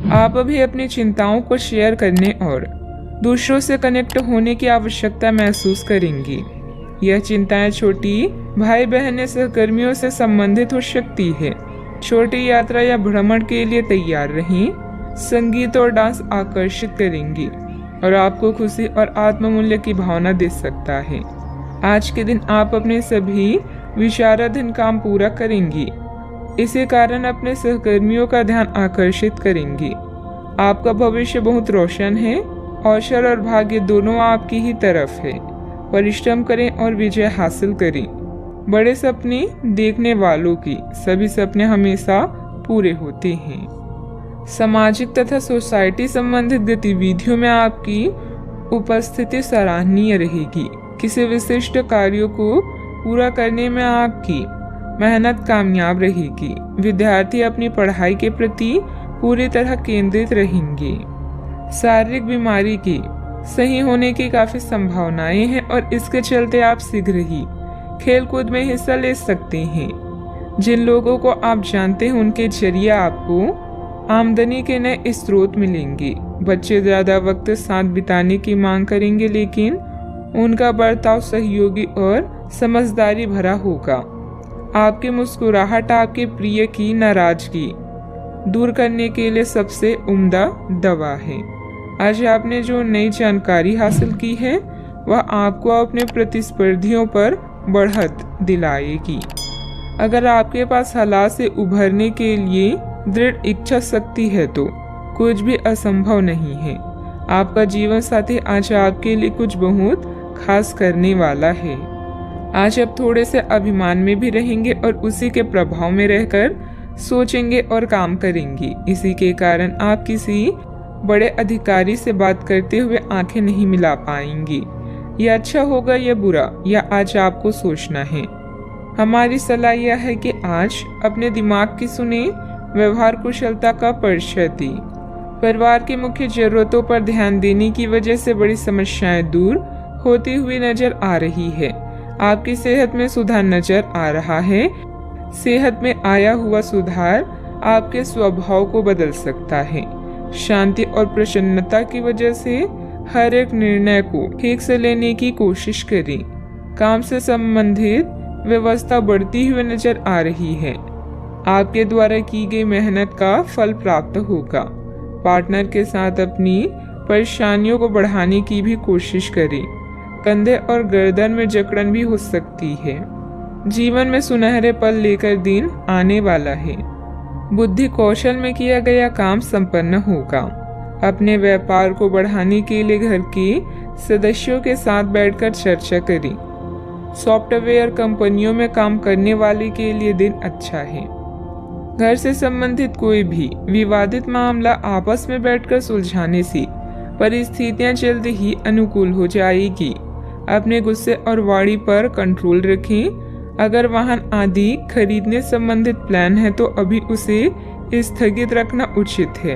आप अभी अपनी चिंताओं को शेयर करने और दूसरों से कनेक्ट होने की आवश्यकता महसूस करेंगी। यह चिंताएं छोटी भाई बहन या सहकर्मियों से संबंधित हो सकती है। छोटी यात्रा या भ्रमण के लिए तैयार रहें। संगीत और डांस आकर्षित करेंगी और आपको खुशी और आत्ममूल्य की भावना दे सकता है। आज के दिन आप अपने सभी विचाराधीन काम पूरा करेंगी। इसी कारण अपने सहकर्मियों का ध्यान आकर्षित करेंगी। आपका भविष्य बहुत रोशन है। अवसर और भाग्य दोनों आपकी ही तरफ है। परिश्रम करें और विजय हासिल करें। बड़े सपने देखने वालों की सभी सपने हमेशा पूरे होते हैं। सामाजिक तथा सोसाइटी संबंधित गतिविधियों में आपकी उपस्थिति सराहनीय रहेगी। किसी विशिष्ट कार्यों को पूरा करने में आपकी मेहनत कामयाब रहेगी। विद्यार्थी अपनी पढ़ाई के प्रति पूरी तरह केंद्रित रहेंगे। शारीरिक बीमारी की सही होने की काफी संभावनाएं हैं और इसके चलते आप शीघ्र ही खेलकूद में हिस्सा ले सकते हैं। जिन लोगों को आप जानते हैं उनके जरिए आपको आमदनी के नए स्रोत मिलेंगे। बच्चे ज्यादा वक्त साथ बिताने की मांग करेंगे, लेकिन उनका बर्ताव सहयोगी और समझदारी भरा होगा। आपकी मुस्कुराहट आपके प्रिय की नाराजगी दूर करने के लिए सबसे उम्दा दवा है। आज आपने जो नई जानकारी हासिल की है वह आपको अपने प्रतिस्पर्धियों पर बढ़त दिलाएगी। अगर आपके पास हालात से उभरने के लिए दृढ़ इच्छा शक्ति है तो कुछ भी असंभव नहीं है। आपका जीवन साथी आज आपके लिए कुछ बहुत खास करने वाला है। आज आप थोड़े से अभिमान में भी रहेंगे और उसी के प्रभाव में रहकर सोचेंगे और काम करेंगे। इसी के कारण आप किसी बड़े अधिकारी से बात करते हुए आंखें नहीं मिला पाएंगे। यह अच्छा होगा या बुरा, यह आज आपको सोचना है। हमारी सलाह यह है कि आज अपने दिमाग की सुने, व्यवहार कुशलता का परिचय दी। परिवार की मुख्य जरूरतों पर ध्यान देने की वजह से बड़ी समस्याएं दूर होती हुई नजर आ रही है। आपकी सेहत में सुधार नजर आ रहा है। सेहत में आया हुआ सुधार आपके स्वभाव को बदल सकता है। शांति और प्रसन्नता की वजह से हर एक निर्णय को ठीक से लेने की कोशिश करें। काम से संबंधित व्यवस्था बढ़ती हुई नजर आ रही है। आपके द्वारा की गई मेहनत का फल प्राप्त होगा। पार्टनर के साथ अपनी परेशानियों को बढ़ाने की भी कोशिश करें। कंधे और गर्दन में जकड़न भी हो सकती है। जीवन में सुनहरे पल लेकर दिन आने वाला है। बुद्धि कौशल में किया गया काम संपन्न होगा। अपने व्यापार को बढ़ाने के लिए घर के सदस्यों के साथ बैठकर चर्चा करें। सॉफ्टवेयर कंपनियों में काम करने वाले के लिए दिन अच्छा है। घर से संबंधित कोई भी विवादित मामला आपस में बैठकर सुलझाने से परिस्थितियां जल्द ही अनुकूल हो जाएगी। अपने गुस्से और वाणी पर कंट्रोल रखें। अगर वाहन आदि खरीदने संबंधित प्लान है तो अभी उसे स्थगित रखना उचित है।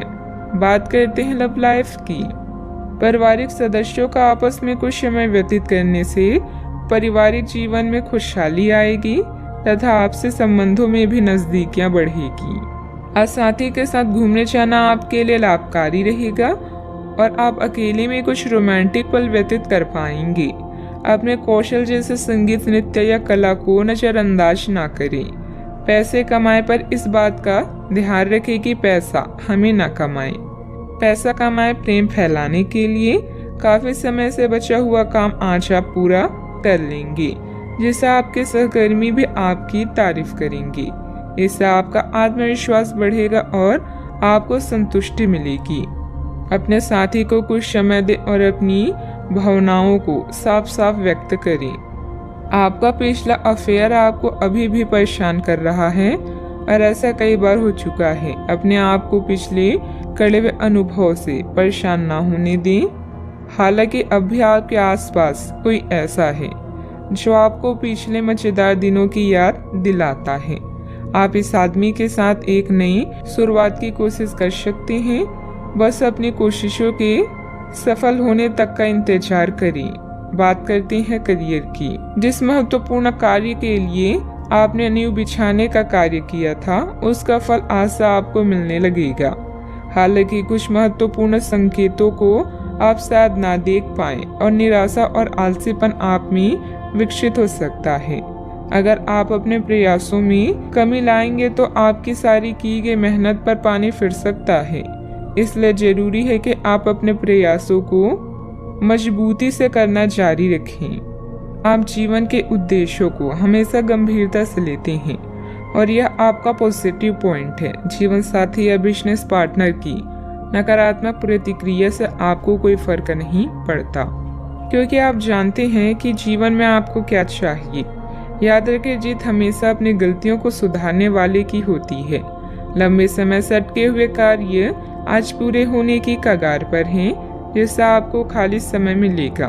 बात करते हैं लव लाइफ की। पारिवारिक सदस्यों का आपस में कुछ समय व्यतीत करने से पारिवारिक जीवन में खुशहाली आएगी तथा आपसे संबंधों में भी नजदीकियां बढ़ेगी। आज साथी के साथ घूमने जाना आपके लिए लाभकारी रहेगा और आप अकेले में कुछ रोमांटिक पल व्यतीत कर पाएंगे। अपने कौशल जैसे संगीत, नृत्य या कला को नजरअंदाज ना करें। पैसे कमाए पर इस बात का ध्यान रखें कि पैसा हमें ना कमाए। पैसा कमाए प्रेम फैलाने के लिए काफी समय से बचा हुआ काम आज आप पूरा कर लेंगे, जिससे आपके सहकर्मी भी आपकी तारीफ करेंगे। इससे आपका आत्मविश्वास बढ़ेगा और आपको संतुष्टि मिलेगी। अपने साथी को कुछ समय दें और अपनी भावनाओं को साफ साफ व्यक्त करें। आपका पिछला अफेयर आपको अभी भी परेशान कर रहा है और ऐसा कई बार हो चुका है। अपने आप को पिछले कड़े हुए अनुभव से परेशान ना होने दें। हालांकि अब भी आपके आसपास कोई ऐसा है जो आपको पिछले मजेदार दिनों की याद दिलाता है। आप इस आदमी के साथ एक नई शुरुआत की कोशिश कर सकते हैं। बस अपनी कोशिशों के सफल होने तक का इंतजार करें। बात करते हैं करियर की। जिस महत्वपूर्ण कार्य के लिए आपने नींव बिछाने का कार्य किया था उसका फल आज से आपको मिलने लगेगा। हालांकि कुछ महत्वपूर्ण संकेतों को आप शायद ना देख पाएं और निराशा और आलसीपन आप में विकसित हो सकता है। अगर आप अपने प्रयासों में कमी लाएंगे तो आपकी सारी की गई मेहनत पर पानी फिर सकता है। इसलिए जरूरी है कि आप अपने प्रयासों को मजबूती से करना जारी रखें। आप जीवन के उद्देश्यों को हमेशा गंभीरता से लेते हैं और यह आपका पॉजिटिव पॉइंट है। जीवन साथी या बिजनेस पार्टनर की नकारात्मक प्रतिक्रिया से आपको कोई फर्क नहीं पड़ता, क्योंकि आप जानते हैं कि जीवन में आपको क्या चाहिए। याद रखें, जीत हमेशा अपनी गलतियों को सुधारने वाले की होती है। लंबे समय से अटके हुए कार्य आज पूरे होने की कगार पर हैं, जिससे आपको खाली समय मिलेगा।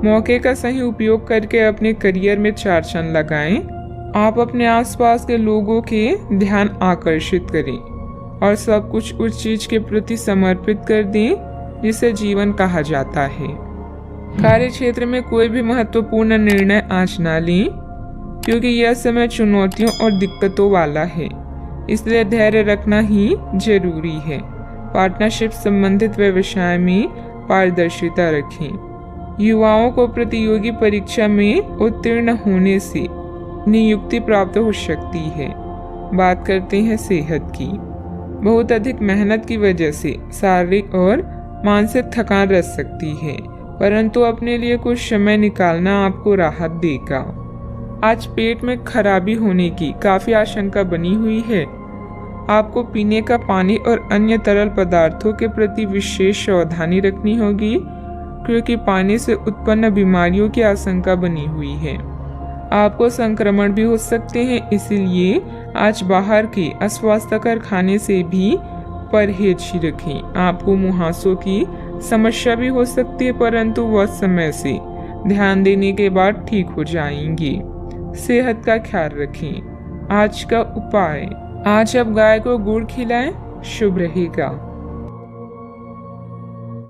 मौके का सही उपयोग करके अपने करियर में 4 चांद लगाएं। आप अपने आसपास के लोगों के ध्यान आकर्षित करें और सब कुछ उस चीज के प्रति समर्पित कर दें जिसे जीवन कहा जाता है। कार्य क्षेत्र में कोई भी महत्वपूर्ण निर्णय आज ना लें, क्योंकि यह समय चुनौतियों और दिक्कतों वाला है, इसलिए धैर्य रखना ही जरूरी है। पार्टनरशिप संबंधित व्यवसाय में पारदर्शिता रखें। युवाओं को प्रतियोगी परीक्षा में उत्तीर्ण होने से नियुक्ति प्राप्त हो सकती है। बात करते हैं सेहत की। बहुत अधिक मेहनत की वजह से शारीरिक और मानसिक थकान रह सकती है, परंतु अपने लिए कुछ समय निकालना आपको राहत देगा। आज पेट में खराबी होने की काफी आशंका बनी हुई है। आपको पीने का पानी और अन्य तरल पदार्थों के प्रति विशेष सावधानी रखनी होगी, क्योंकि पानी से उत्पन्न बीमारियों की आशंका बनी हुई है। आपको संक्रमण भी हो सकते हैं, इसीलिए आज बाहर के अस्वास्थ्यकर खाने से भी परहेज ही रखें। आपको मुहासों की समस्या भी हो सकती है, परंतु वह समय से ध्यान देने के बाद ठीक हो जाएंगी। सेहत का ख्याल रखें। आज का उपाय, आज आप गाय को गुड़ खिलाएं, शुभ रहेगा।